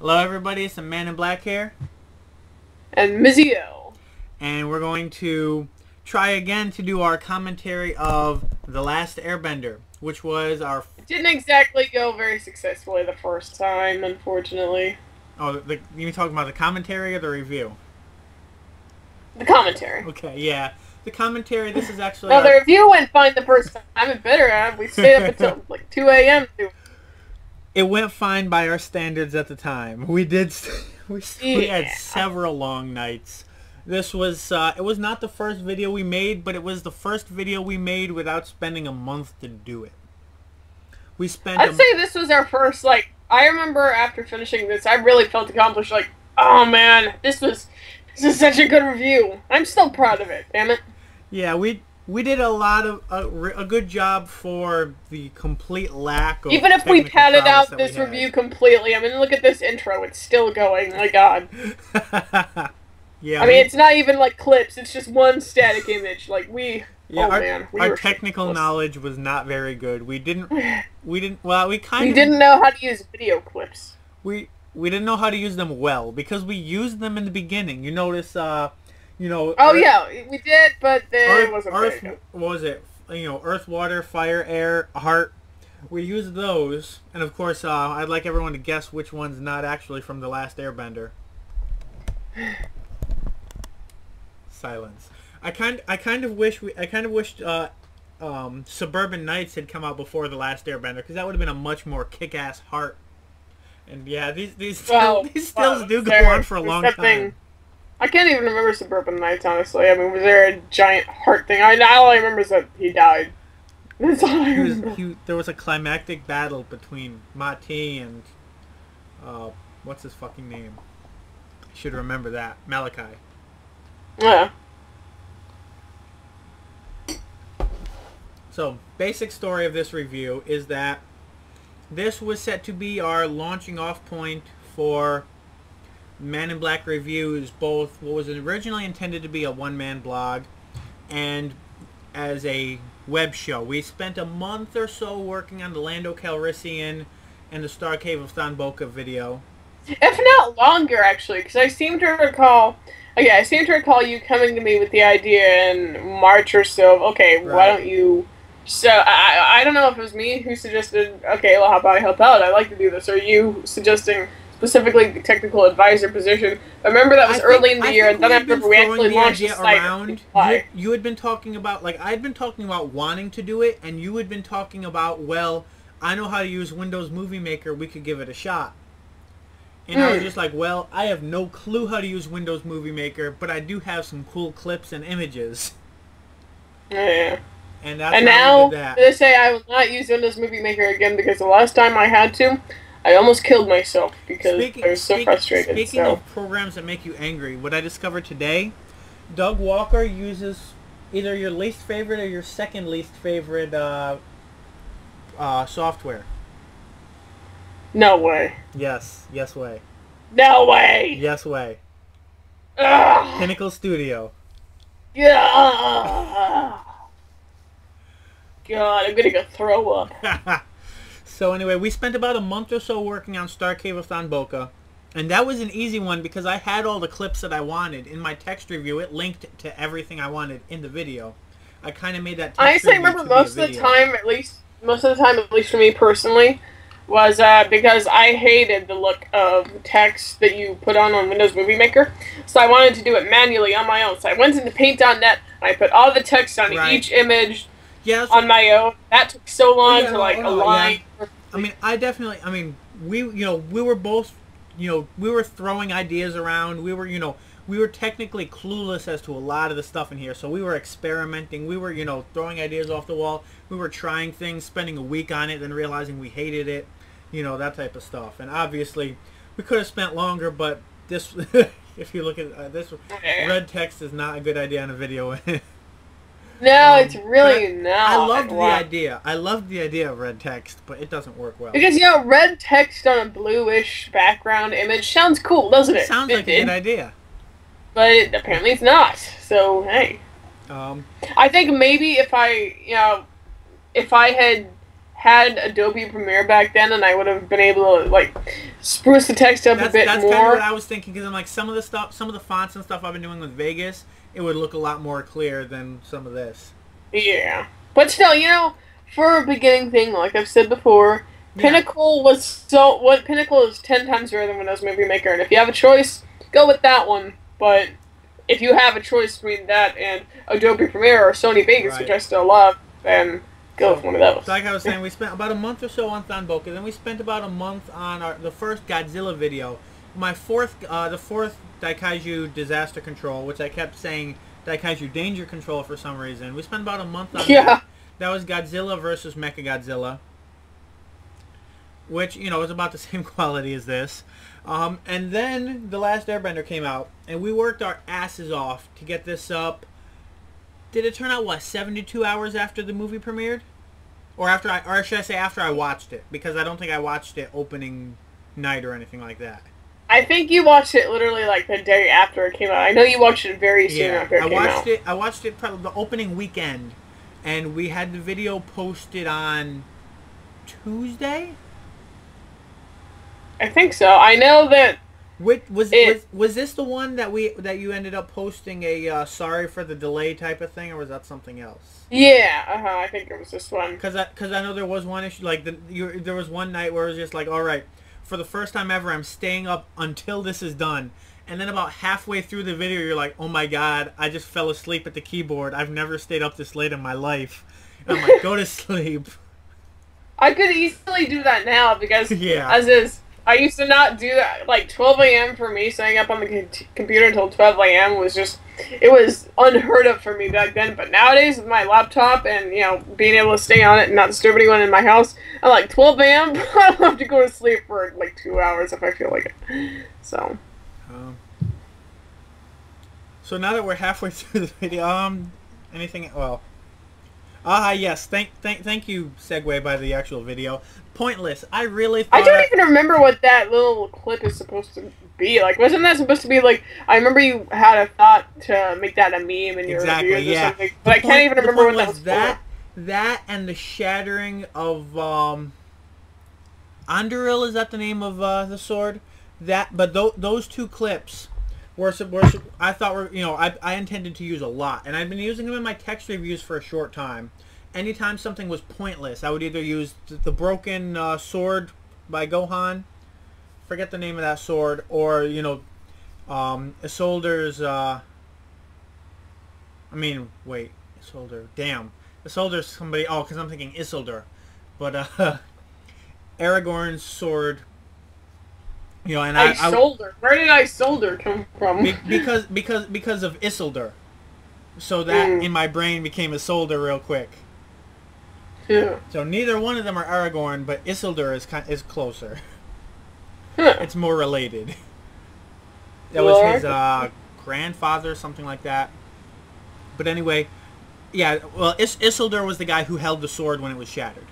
Hello everybody, it's the Man in Black here. And MizzeeOH. And we're going to try again to do our commentary of The Last Airbender, which was our... It didn't exactly go very successfully the first time, unfortunately. Oh, you talking about the commentary or the review? The commentary. Okay, yeah. The commentary, this is actually... No, the review went fine the first time. It better. We stayed up until like 2 a.m. It went fine by our standards at the time. We did... We had several long nights. This was, it was not the first video we made, but it was the first video we made without spending a month to do it. We spent... I'd say this was our first, like, I remember after finishing this, I really felt accomplished, like, oh man, this is such a good review. I'm still proud of it, damn it. Yeah, we did a lot of, a good job for the complete lack of... Even if we padded out this review completely, I mean, look at this intro, it's still going, my god. Yeah, I mean, it's not even like clips, it's just one static image, like yeah, oh man. Our technical knowledge was not very good. We didn't, well, we didn't know how to use video clips. We didn't know how to use them well, because we used them in the beginning. You notice, you know... Oh, yeah, we did, but it wasn't very good. What was it? You know, earth, water, fire, air, heart. We used those, and of course, I'd like everyone to guess which one's not actually from The Last Airbender. Silence. I kind of wished Suburban Nights had come out before The Last Airbender, because that would have been a much more kick-ass heart. And yeah, these stills do go on for a long time. I can't even remember Suburban Nights, honestly. I mean, was there a giant heart thing? All I remember is that he died. That's all I remember. There was a climactic battle between Mati and what's his fucking name? I should remember that. Malachi. Yeah. So, basic story of this review is that this was set to be our launching off point for Man in Black reviews, both what was originally intended to be a one-man blog and as a web show. We spent a month or so working on the Lando Calrissian and the Star Cave of Thanboka video. If not longer, actually, because I seem to recall... Okay, I seem to recall you coming to me with the idea in March or so of, okay, right. Why don't you... So, I don't know if it was me who suggested, okay, well, how about I help out? I'd like to do this. Or you suggesting specifically the technical advisor position. I remember that was early in the year, and then after we actually launched the site. You had been talking about, like, I'd been talking about wanting to do it, and you had been talking about, well, I know how to use Windows Movie Maker, we could give it a shot. And I was just like, well, I have no clue how to use Windows Movie Maker, but I do have some cool clips and images. Yeah. And that's and now, they say I will not use Windows Movie Maker again because the last time I had to, I almost killed myself because I was so frustrated. Speaking of programs that make you angry, what I discovered today, Doug Walker uses either your least favorite or your second least favorite software. No way. Yes. Yes way. No way! Yes way. Ugh. Pinnacle Studio. Yeah. God, I'm gonna go throw up. So anyway, we spent about a month or so working on Star Cave of Thanboka. And that was an easy one because I had all the clips that I wanted. In my text review, it linked to everything I wanted in the video. I kind of made that text review remember most of the time, at least for me personally, was because I hated the look of text that you put on Windows Movie Maker. So I wanted to do it manually on my own. So I went into Paint.net and I put all the text on each image on my own. That took so long to align. Yeah. I mean, we were both, we were throwing ideas around. We were technically clueless as to a lot of the stuff in here. So we were experimenting. We were, throwing ideas off the wall. We were trying things, spending a week on it, then realizing we hated it. That type of stuff. And obviously, we could have spent longer, but this, if you look at this, red text is not a good idea on a video. No, it's really not. I loved the idea. I loved the idea of red text, but it doesn't work well. Because, red text on a bluish background image sounds cool, doesn't it? It sounds like a good idea. But apparently it's not. So, hey. I think maybe if I had had Adobe Premiere back then, and I would have been able to like spruce the text up a bit that's more. That's kind of what I was thinking, because I'm like, some of the fonts and stuff I've been doing with Vegas, it would look a lot more clear than some of this. Yeah, but still, you know, for a beginning thing, like I've said before, Pinnacle Pinnacle is 10 times better than Windows Movie Maker, and if you have a choice, go with that one. But if you have a choice between that and Adobe Premiere or Sony Vegas, which I still love, then go with one of those. So like I was saying, we spent about a month or so on Thunboka, then we spent about a month on the first Godzilla video. The fourth Daikaiju Disaster Control, which I kept saying Daikaiju Danger Control for some reason. We spent about a month on that. That was Godzilla versus Mechagodzilla, which, you know, is about the same quality as this. And then The Last Airbender came out, and we worked our asses off to get this up. Did it turn out, what, 72 hours after the movie premiered? Or should I say after I watched it? Because I don't think I watched it opening night or anything like that. I think you watched it literally like the day after it came out. I know you watched it very soon after it came out. I watched it probably the opening weekend, and we had the video posted on Tuesday? I think so. I know that. Was this the one that you ended up posting a sorry for the delay type of thing, or was that something else? Yeah, I think it was this one. Because I know there was one issue, like there was one night where it was just like, all right, for the first time ever, I'm staying up until this is done, and then about halfway through the video, you're like, oh my god, I just fell asleep at the keyboard. I've never stayed up this late in my life. And I'm like, go to sleep. I could easily do that now because as is. I used to not do that. Like, 12 a.m. for me, staying up on the computer until 12 a.m. was just, it was unheard of for me back then. But nowadays, with my laptop and, you know, being able to stay on it and not disturb anyone in my house, I'm like, 12 a.m., I have to go to sleep for, like, 2 hours if I feel like it. So. So now that we're halfway through the video, anything, well. Yes, thank you, Segway, by the actual video. Pointless. I really thought... I don't even remember what that little clip is supposed to be. Like, wasn't that supposed to be, like... I remember you had a thought to make that a meme in your reviews or something. But I can't even remember what that was for. That and the shattering of, Anduril, is that the name of, the sword? But those two clips were I thought were, you know, I intended to use a lot. And I've been using them in my text reviews for a short time. Anytime something was pointless, I would either use the broken sword by Gohan, forget the name of that sword, or, you know, Isolder's, Isolder, damn. Isolder's somebody, because I'm thinking Isildur. But, Aragorn's sword, you know, and Isolder. Where did Isolder come from? because of Isildur. So that in my brain became Isolder real quick. Yeah. So neither one of them are Aragorn, but Isildur is closer. It's more related. That was his grandfather, something like that. But anyway, yeah. Well, Isildur was the guy who held the sword when it was shattered.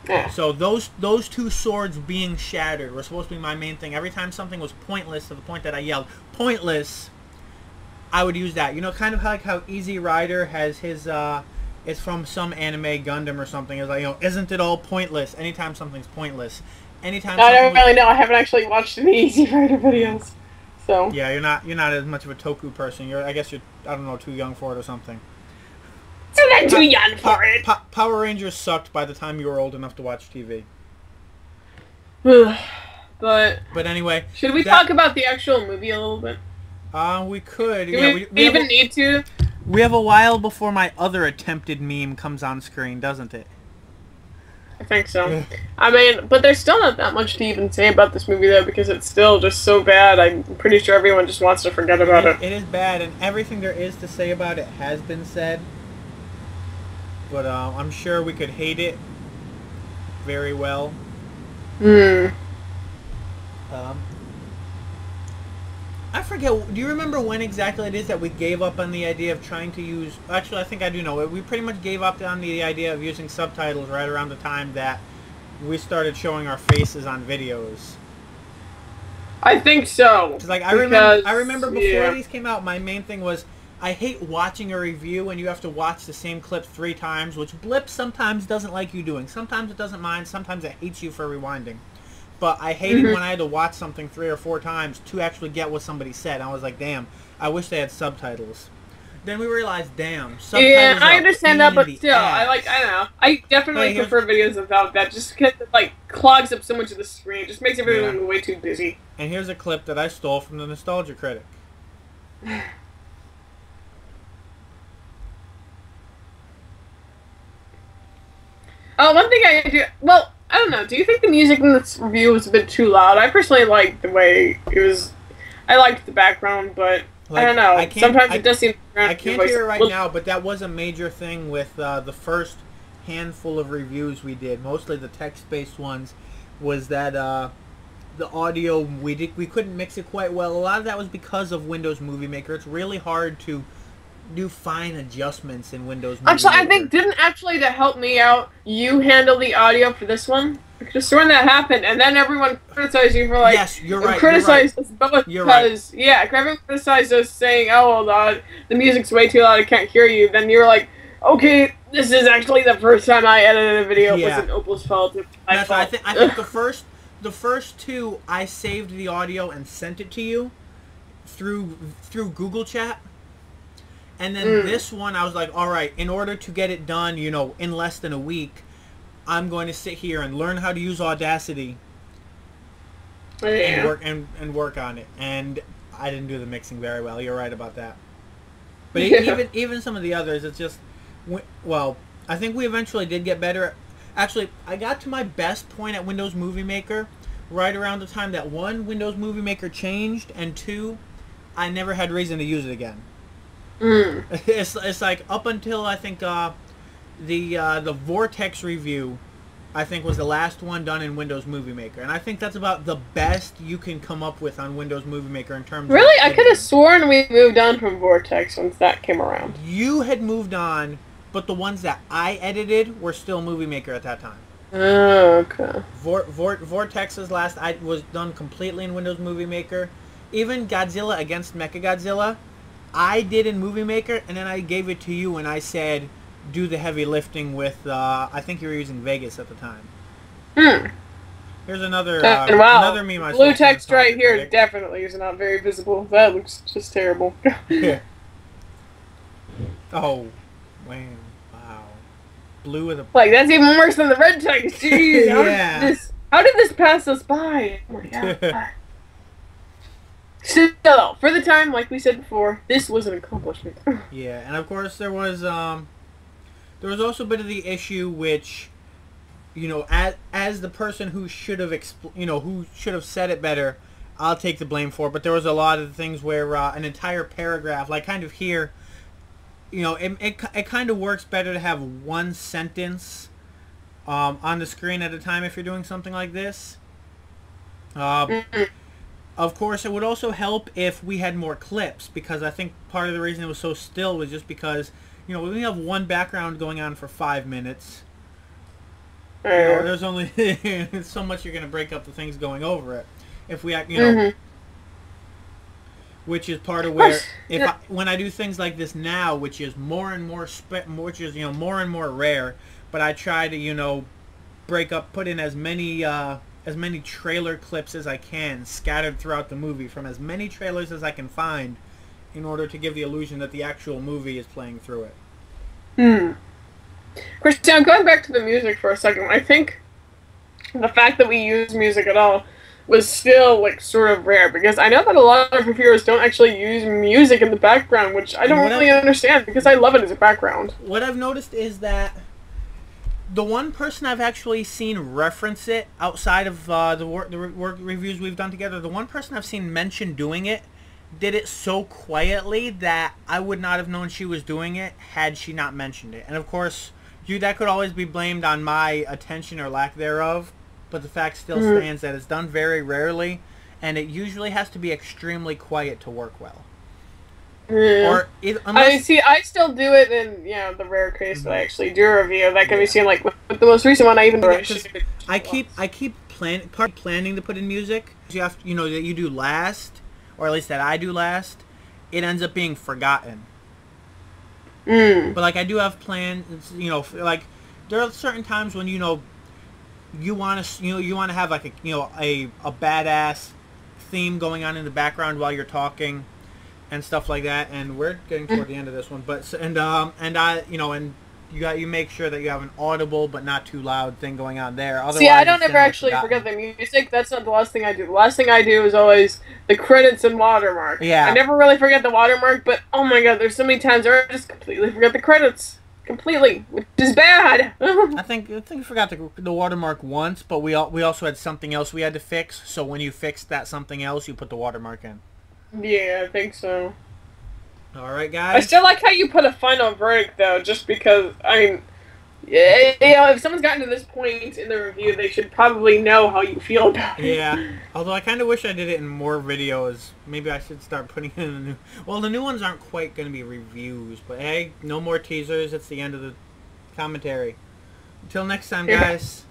Yeah. So those two swords being shattered were supposed to be my main thing. Every time something was pointless, to the point that I yelled "pointless," I would use that. You know, kind of like how Easy Rider has his. It's from some anime Gundam or something. It's like, you know, isn't it all pointless? Anytime something's pointless. Anytime. I don't really know. I haven't actually watched any Easy Rider videos, so. Yeah, you're not as much of a Toku person. I guess you're, I don't know, too young for it or something. I'm not too young for it. Power Rangers sucked by the time you were old enough to watch TV. But anyway, should we talk about the actual movie a little bit? We could. Do we even need to? We have a while before my other attempted meme comes on screen, doesn't it? I think so. I mean, but there's still not that much to even say about this movie, though, because it's still just so bad. I'm pretty sure everyone just wants to forget about it. It is bad, and everything there is to say about it has been said. But I'm sure we could hate it very well. I forget, do you remember when exactly it is that we gave up on the idea of trying to use... Actually, I think I do know. We pretty much gave up on the idea of using subtitles right around the time that we started showing our faces on videos. I think so. Like, I remember before these came out, my main thing was I hate watching a review and you have to watch the same clip 3 times, which Blip sometimes doesn't like you doing. Sometimes it doesn't mind. Sometimes it hates you for rewinding. But I hated when I had to watch something 3 or 4 times to actually get what somebody said. I was like, damn, I wish they had subtitles. Then we realized, damn, subtitles. Yeah, I understand that, but still, ass. I don't know. I definitely prefer videos without that, just because it like clogs up so much of the screen. It just makes everything way too busy. And here's a clip that I stole from the Nostalgia Critic. Oh, one thing I do. Well, I don't know. Do you think the music in this review was a bit too loud? I personally liked the way it was. I liked the background, but like, I don't know. Sometimes it does seem. I can't hear it right now, but that was a major thing with the first handful of reviews we did, mostly the text-based ones, was that the audio we couldn't mix it quite well. A lot of that was because of Windows Movie Maker. It's really hard to do fine adjustments in Windows Movie Maker. I think to help me out, you handle the audio for this one. Just when that happened, and then everyone criticized you for like. Yes, you're right. Criticized us both because everyone criticized us saying, "Oh, well, the music's way too loud. I can't hear you." Then you're like, "Okay, this is actually the first time I edited a video. It wasn't Opal's fault." I think the first 2 I saved the audio and sent it to you through Google Chat. And then this one, I was like, all right, in order to get it done, in less than a week, I'm going to sit here and learn how to use Audacity and work on it. And I didn't do the mixing very well. You're right about that. But even some of the others, it's just, well, I think we eventually did get better. Actually, I got to my best point at Windows Movie Maker right around the time that 1, Windows Movie Maker changed, and 2, I never had reason to use it again. It's like up until I think the Vortex review, I think was the last one done in Windows Movie Maker, and I think that's about the best you can come up with on Windows Movie Maker in terms. Really, I could have sworn we moved on from Vortex once that came around. You had moved on, but the ones that I edited were still Movie Maker at that time. Oh, okay. Vortex's last was done completely in Windows Movie Maker. Even Godzilla against Mechagodzilla, I did in Movie Maker, and then I gave it to you, and I said, do the heavy lifting with, I think you were using Vegas at the time. Here's another, another meme I saw. Blue text right here definitely is not very visible. That looks just terrible. Yeah. Oh, man. Wow. Blue with a... Like, that's even worse than the red text. Jeez. Yeah. How did this pass us by? Oh my God. Still, for the time, like we said before, this was an accomplishment. Yeah, and of course there was also a bit of the issue which, as the person who should have who should have said it better, I'll take the blame for it. But there was a lot of things where an entire paragraph, like kind of here, it kind of works better to have one sentence on the screen at a time if you're doing something like this. Of course, it would also help if we had more clips, because I think part of the reason it was so still was just because, we only have one background going on for 5 minutes. There's only so much you're going to break up the things going over it. If we, which is part of where, when I do things like this now, which is more and more, more and more rare, but I try to, put in as many trailer clips as I can scattered throughout the movie from as many trailers as I can find in order to give the illusion that the actual movie is playing through it. Christian, going back to the music for a second, I think the fact that we use music at all was still, like, sort of rare, because I know that a lot of reviewers don't actually use music in the background, which I don't really understand, because I love it as a background. What I've noticed is that the one person I've actually seen reference it outside of the work reviews we've done together, the one person I've seen mention doing it did it so quietly that I would not have known she was doing it had she not mentioned it. And of course, that could always be blamed on my attention or lack thereof, but the fact still stands that it's done very rarely, and it usually has to be extremely quiet to work well. Or I still do it in the rare case that I actually do a review. That can be seen like with the most recent one. I even I keep planning to put in music. You have that you do last, or at least that I do last. It ends up being forgotten. Mm. But like I do have plans, you know, like there are certain times when, you know, you want to, you know, you want to have like a, you know, a badass theme going on in the background while you're talking and stuff like that. And we're getting toward the end of this one, but and I, you know, and you make sure that you have an audible but not too loud thing going on there. Otherwise, See, I don't it's ever gonna get actually forget forgotten. the music. That's not the last thing I do. The last thing I do is always the credits and watermark. I Yeah. never really forget the watermark, but oh my god, there's so many times where I just completely forget the credits. Completely, which is bad. I think we forgot the watermark once, but we also had something else we had to fix. So when you fixed that something else, you put the watermark in. Yeah, I think so. All right, I guys. still like how you put a final verdict, though, just because, I mean, yeah, you know, if someone's gotten to this point in the review, they should probably know how you feel about it. Yeah. Although I kind of wish I did it in more videos. Maybe I should start putting it in the new... Well, the new ones aren't quite going to be reviews, but hey, no more teasers. It's the end of the commentary. Until next time, Yeah. guys.